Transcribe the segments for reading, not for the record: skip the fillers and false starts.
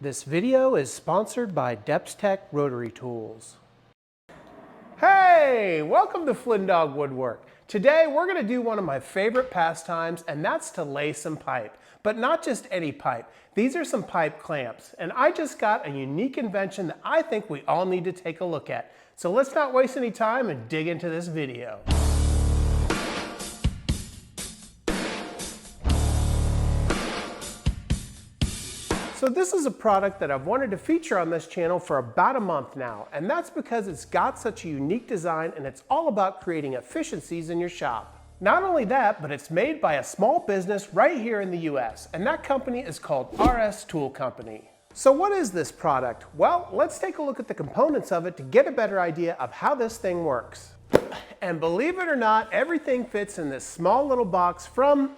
This video is sponsored by Depstech Rotary Tools. Hey, welcome to Flynndogg Woodwork. Today we're going to do one of my favorite pastimes, and that's to lay some pipe. But not just any pipe. These are some pipe clamps, and I just got a unique invention that I think we all need to take a look at. So let's not waste any time and dig into this video. So this is a product that I've wanted to feature on this channel for about a month now, and that's because it's got such a unique design and it's all about creating efficiencies in your shop. Not only that, but it's made by a small business right here in the US, and that company is called RS Tool Company. So what is this product? Well, let's take a look at the components of it to get a better idea of how this thing works. And believe it or not, everything fits in this small little box from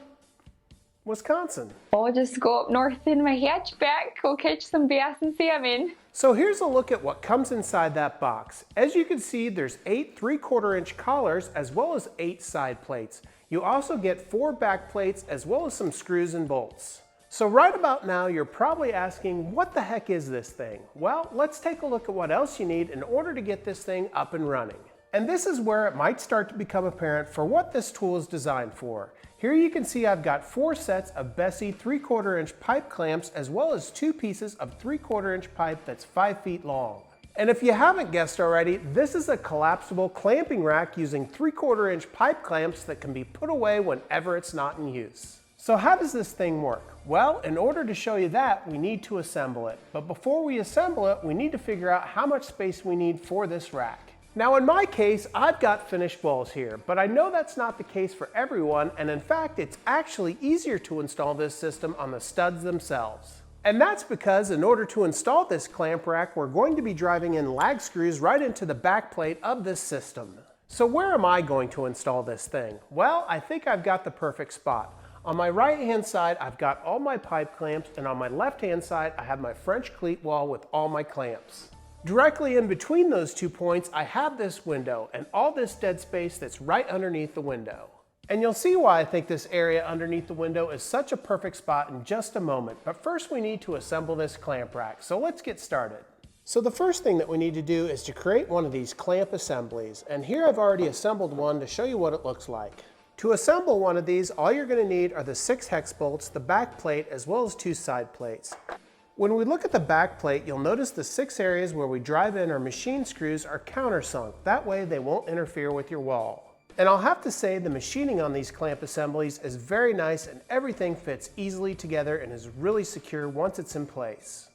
Wisconsin. I'll just go up north in my hatchback, go catch some bass and salmon. So here's a look at what comes inside that box. As you can see, there's 8 3/4-inch collars as well as 8 side plates. You also get 4 back plates as well as some screws and bolts. So right about now, you're probably asking, what the heck is this thing? Well, let's take a look at what else you need in order to get this thing up and running. And this is where it might start to become apparent for what this tool is designed for. Here you can see I've got 4 sets of Bessie 3/4-inch pipe clamps as well as 2 pieces of 3/4-inch pipe that's 5 feet long. And if you haven't guessed already, this is a collapsible clamping rack using 3/4-inch pipe clamps that can be put away whenever it's not in use. So how does this thing work? Well, in order to show you that, we need to assemble it. But before we assemble it, we need to figure out how much space we need for this rack. Now in my case, I've got finished walls here, but I know that's not the case for everyone, and in fact, it's actually easier to install this system on the studs themselves. And that's because in order to install this clamp rack, we're going to be driving in lag screws right into the back plate of this system. So where am I going to install this thing? Well, I think I've got the perfect spot. On my right-hand side, I've got all my pipe clamps, and on my left-hand side, I have my French cleat wall with all my clamps. Directly in between those 2 points, I have this window and all this dead space that's right underneath the window. And you'll see why I think this area underneath the window is such a perfect spot in just a moment. But first we need to assemble this clamp rack, so let's get started. So the first thing that we need to do is to create one of these clamp assemblies. And here I've already assembled one to show you what it looks like. To assemble one of these, all you're going to need are the 6 hex bolts, the back plate, as well as 2 side plates. When we look at the back plate, you'll notice the 6 areas where we drive in our machine screws are countersunk. That way they won't interfere with your wall. And I'll have to say the machining on these clamp assemblies is very nice and everything fits easily together and is really secure once it's in place.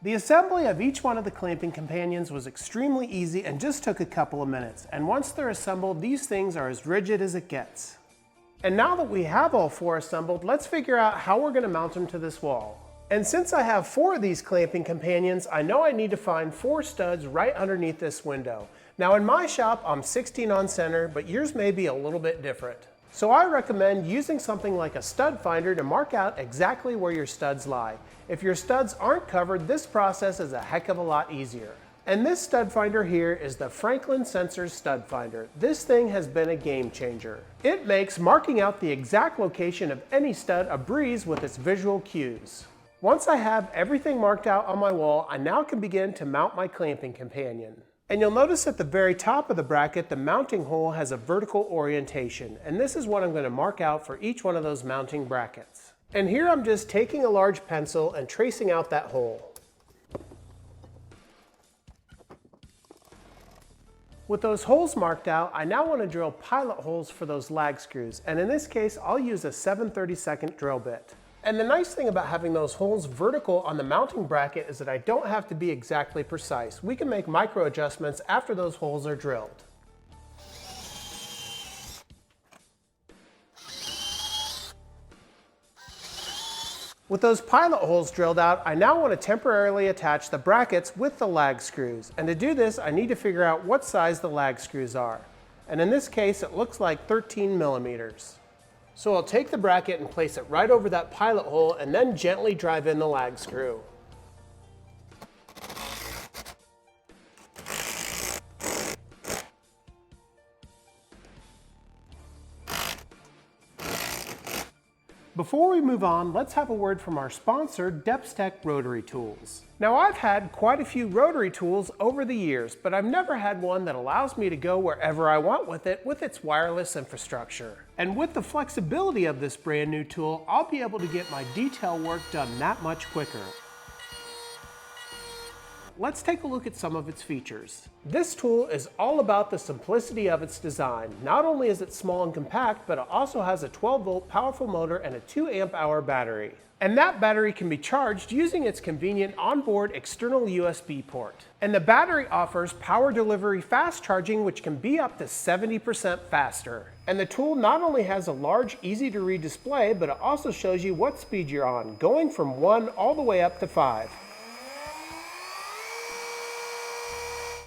The assembly of each one of the clamping companions was extremely easy and just took a couple of minutes. And once they're assembled, these things are as rigid as it gets. And now that we have all 4 assembled, let's figure out how we're going to mount them to this wall. And since I have 4 of these clamping companions, I know I need to find 4 studs right underneath this window. Now in my shop, I'm 16 on center, but yours may be a little bit different. So I recommend using something like a stud finder to mark out exactly where your studs lie. If your studs aren't covered, this process is a heck of a lot easier. And this stud finder here is the Franklin Sensors Stud Finder. This thing has been a game changer. It makes marking out the exact location of any stud a breeze with its visual cues. Once I have everything marked out on my wall, I now can begin to mount my clamping companion. And you'll notice at the very top of the bracket, the mounting hole has a vertical orientation. And this is what I'm going to mark out for each one of those mounting brackets. And here I'm just taking a large pencil and tracing out that hole. With those holes marked out, I now want to drill pilot holes for those lag screws. And in this case, I'll use a 7/32 drill bit. And the nice thing about having those holes vertical on the mounting bracket is that I don't have to be exactly precise. We can make micro adjustments after those holes are drilled. With those pilot holes drilled out, I now want to temporarily attach the brackets with the lag screws. And to do this, I need to figure out what size the lag screws are. And in this case, it looks like 13 millimeters. So I'll take the bracket and place it right over that pilot hole and then gently drive in the lag screw. Before we move on, let's have a word from our sponsor, Depstech Rotary Tools. Now, I've had quite a few rotary tools over the years, but I've never had one that allows me to go wherever I want with it with its wireless infrastructure. And with the flexibility of this brand new tool, I'll be able to get my detail work done that much quicker. Let's take a look at some of its features. This tool is all about the simplicity of its design. Not only is it small and compact, but it also has a 12-volt powerful motor and a 2 amp hour battery. And that battery can be charged using its convenient onboard external USB port. And the battery offers power delivery fast charging, which can be up to 70% faster. And the tool not only has a large, easy to read display, but it also shows you what speed you're on, going from 1 all the way up to 5.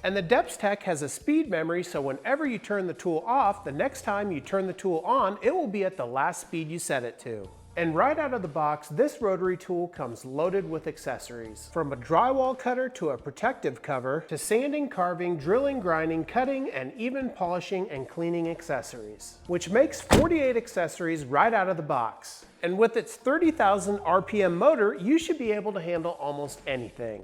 And the Depstech has a speed memory, so whenever you turn the tool off, the next time you turn the tool on, it will be at the last speed you set it to. And right out of the box, this rotary tool comes loaded with accessories. From a drywall cutter to a protective cover, to sanding, carving, drilling, grinding, cutting, and even polishing and cleaning accessories. Which makes 48 accessories right out of the box. And with its 30,000 RPM motor, you should be able to handle almost anything.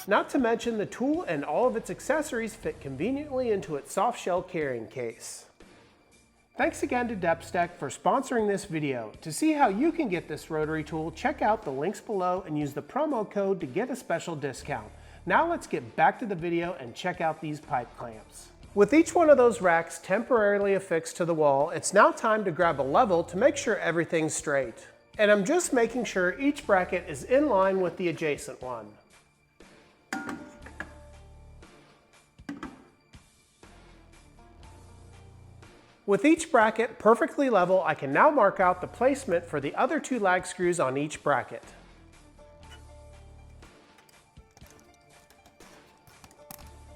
Not to mention, the tool and all of its accessories fit conveniently into its soft shell carrying case. Thanks again to Depstech for sponsoring this video. To see how you can get this rotary tool, check out the links below and use the promo code to get a special discount. Now let's get back to the video and check out these pipe clamps. With each one of those racks temporarily affixed to the wall, it's now time to grab a level to make sure everything's straight. And I'm just making sure each bracket is in line with the adjacent one. With each bracket perfectly level, I can now mark out the placement for the other 2 lag screws on each bracket.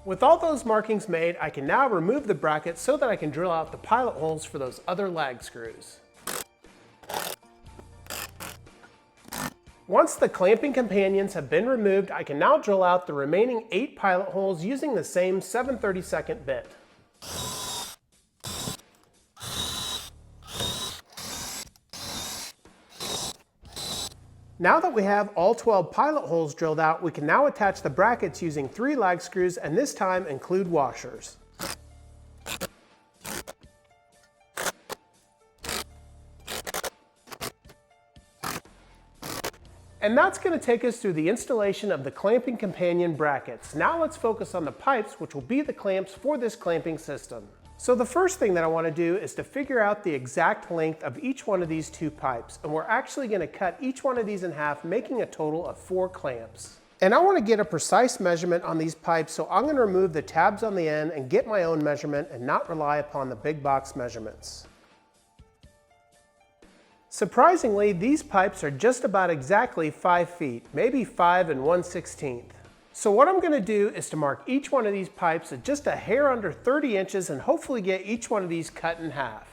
With all those markings made, I can now remove the bracket so that I can drill out the pilot holes for those other lag screws. Once the clamping companions have been removed, I can now drill out the remaining 8 pilot holes using the same 7/32 bit. Now that we have all 12 pilot holes drilled out, we can now attach the brackets using 3 lag screws, and this time include washers. And that's going to take us through the installation of the clamping companion brackets. Now let's focus on the pipes, which will be the clamps for this clamping system. So the first thing that I want to do is to figure out the exact length of each one of these 2 pipes. And we're actually going to cut each one of these in half, making a total of 4 clamps. And I want to get a precise measurement on these pipes, so I'm going to remove the tabs on the end and get my own measurement and not rely upon the big box measurements. Surprisingly, these pipes are just about exactly 5 feet, maybe 5 1/16. So what I'm going to do is to mark each one of these pipes at just a hair under 30 inches and hopefully get each one of these cut in half.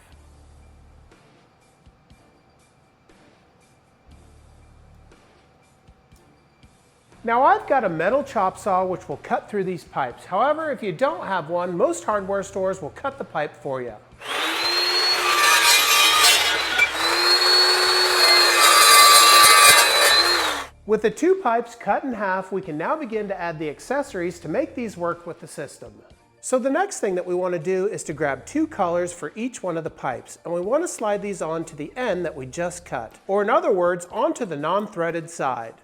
Now I've got a metal chop saw which will cut through these pipes. However, if you don't have one, most hardware stores will cut the pipe for you. With the 2 pipes cut in half, we can now begin to add the accessories to make these work with the system. So the next thing that we want to do is to grab 2 collars for each one of the pipes, and we want to slide these on to the end that we just cut, or in other words, onto the non-threaded side.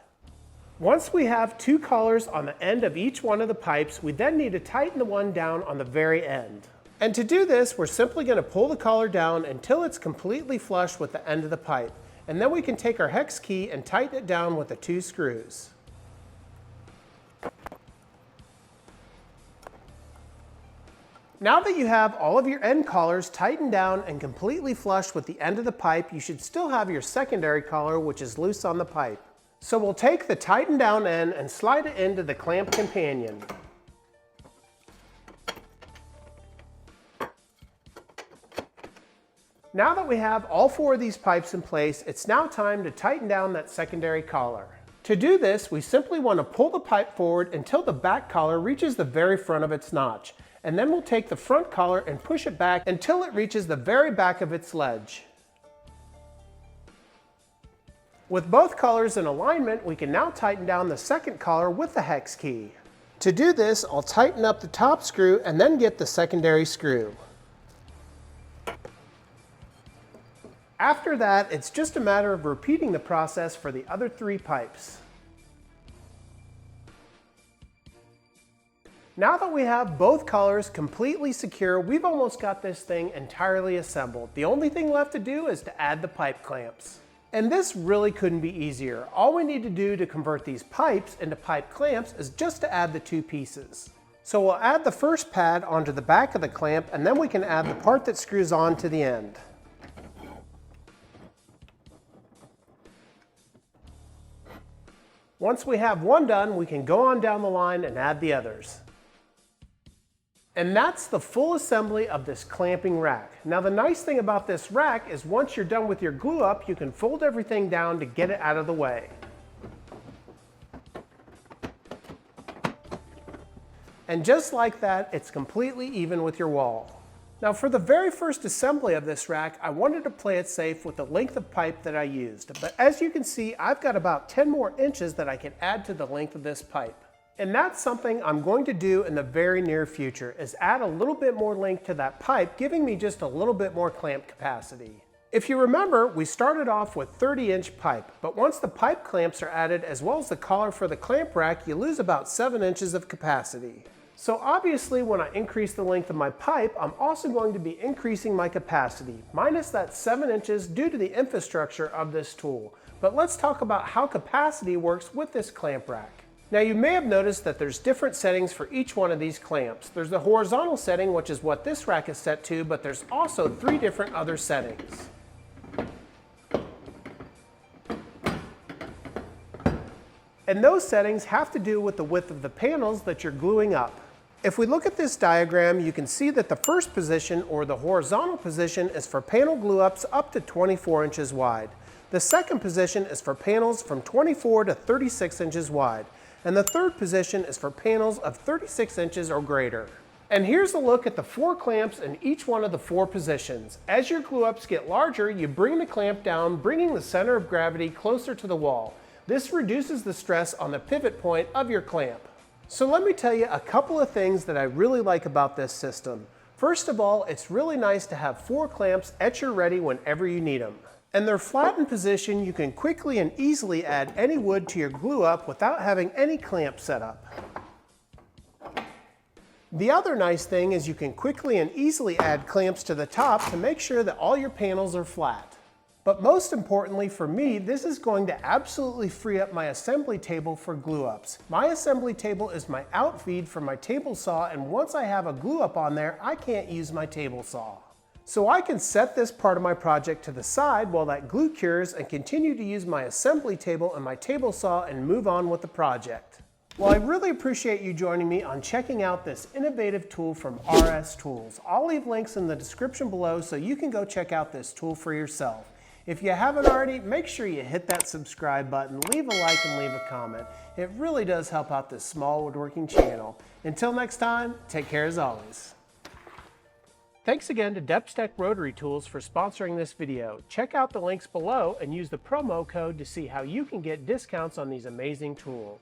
Once we have 2 collars on the end of each one of the pipes, we then need to tighten the one down on the very end. And to do this, we're simply going to pull the collar down until it's completely flush with the end of the pipe. And then we can take our hex key and tighten it down with the 2 screws. Now that you have all of your end collars tightened down and completely flush with the end of the pipe, you should still have your secondary collar, which is loose on the pipe. So we'll take the tightened down end and slide it into the clamp companion. Now that we have all 4 of these pipes in place, it's now time to tighten down that secondary collar. To do this, we simply want to pull the pipe forward until the back collar reaches the very front of its notch. And then we'll take the front collar and push it back until it reaches the very back of its ledge. With both colors in alignment, we can now tighten down the second collar with the hex key. To do this, I'll tighten up the top screw and then get the secondary screw. After that, it's just a matter of repeating the process for the other 3 pipes. Now that we have both colors completely secure, we've almost got this thing entirely assembled. The only thing left to do is to add the pipe clamps. And this really couldn't be easier. All we need to do to convert these pipes into pipe clamps is just to add the 2 pieces. So we'll add the first pad onto the back of the clamp, and then we can add the part that screws on to the end. Once we have one done, we can go on down the line and add the others. And that's the full assembly of this clamping rack. Now the nice thing about this rack is once you're done with your glue up, you can fold everything down to get it out of the way. And just like that, it's completely even with your wall. Now for the very first assembly of this rack, I wanted to play it safe with the length of pipe that I used. But as you can see, I've got about 10 more inches that I can add to the length of this pipe. And that's something I'm going to do in the very near future, is add a little bit more length to that pipe, giving me just a little bit more clamp capacity. If you remember, we started off with 30-inch pipe, but once the pipe clamps are added as well as the collar for the clamp rack, you lose about 7 inches of capacity. So obviously when I increase the length of my pipe, I'm also going to be increasing my capacity, minus that 7 inches due to the infrastructure of this tool. But let's talk about how capacity works with this clamp rack. Now you may have noticed that there's different settings for each one of these clamps. There's the horizontal setting, which is what this rack is set to, but there's also 3 different other settings. And those settings have to do with the width of the panels that you're gluing up. If we look at this diagram, you can see that the first position, or the horizontal position, is for panel glue ups up to 24 inches wide. The second position is for panels from 24 to 36 inches wide. And the third position is for panels of 36 inches or greater. And here's a look at the 4 clamps in each one of the 4 positions. As your glue ups get larger, you bring the clamp down, bringing the center of gravity closer to the wall. This reduces the stress on the pivot point of your clamp. So let me tell you a couple of things that I really like about this system. First of all, it's really nice to have 4 clamps at your ready whenever you need them. And they're flat in position, you can quickly and easily add any wood to your glue up without having any clamp set up. The other nice thing is you can quickly and easily add clamps to the top to make sure that all your panels are flat. But most importantly for me, this is going to absolutely free up my assembly table for glue ups. My assembly table is my outfeed for my table saw, and once I have a glue up on there, I can't use my table saw. So I can set this part of my project to the side while that glue cures and continue to use my assembly table and my table saw and move on with the project. Well, I really appreciate you joining me on checking out this innovative tool from RS Tools. I'll leave links in the description below so you can go check out this tool for yourself. If you haven't already, make sure you hit that subscribe button, leave a like, and leave a comment. It really does help out this small woodworking channel. Until next time, take care as always. Thanks again to Depstech Rotary Tools for sponsoring this video. Check out the links below and use the promo code to see how you can get discounts on these amazing tools.